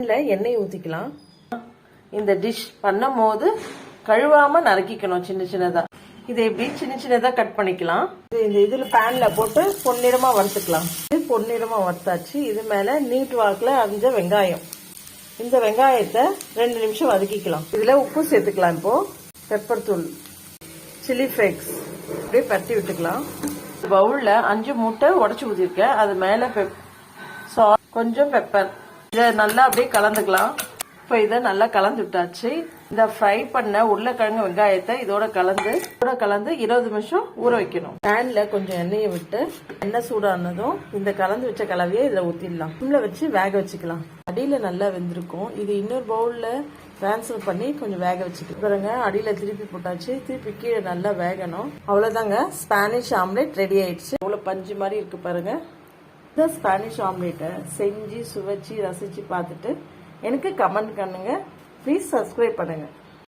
எண்ணெய் ஊற்றிக்கலாம். இந்த டிஷ் பண்ணும் போது கழுவாம நறுக்கிக்கணும் சின்ன சின்னதா. இதை எப்படி சின்ன சின்னதா கட் பண்ணிக்கலாம். இந்த இதுல பேன்ல போட்டு பொன்னிறமா வறுத்துக்கலாம். இது பொன்னிறமா வறுத்தாச்சு. இது மேல நீட் வாக்குல அரிஞ்ச வெங்காயம். இந்த வெங்காயத்தை 2 நிமிஷம் வதக்கிக்கலாம். இதுல உப்பு சேர்த்துக்கலாம். இப்போ பெப்பர் தூள், சில்லி ஃபிளேக்ஸ் அப்படியே பரட்டி விட்டுக்கலாம். பவுல்ல 5 முட்டை உடைச்சு ஊற்றிருக்கேன். அது மேல கொஞ்சம் பெப்பர். இதை நல்லா அப்படியே கலந்துக்கலாம். இப்போ இதை நல்லா கலந்து விட்டாச்சு. இந்த ஃப்ரை பண்ண உருளைக்கிழங்கு வெங்காயத்தை இதோட கலந்து 20 நிமிஷம் ஊற வைக்கணும். பேன்ல கொஞ்சம் எண்ணெயை விட்டு எண்ணெய் சூடானதும் இந்த கலந்து வச்ச கலவையை இதில் ஊற்றிடலாம். சிம்ல வச்சு வேக வச்சுக்கலாம். அடியில் நல்லா வெந்திருக்கும். இது இன்னொரு பவுல்ல ட்ரான்ஸ்ஃபர் பண்ணி கொஞ்சம் வேக வச்சுக்கலாம். பாருங்க, அடியில் திருப்பி போட்டாச்சு. திருப்பி கீழே நல்லா வேகணும். அவ்வளோதாங்க, ஸ்பானிஷ் ஆம்லெட் ரெடி ஆயிடுச்சு. அவ்வளோ பஞ்சு மாதிரி இருக்கு பாருங்க. இந்த ஸ்பானிஷ் ஆம்லெட்டை செஞ்சு சுவைச்சு ரசிச்சு பார்த்துட்டு எனக்கு கமெண்ட் பண்ணுங்க. ப்ளீஸ் சப்ஸ்கிரைப் பண்ணுங்க.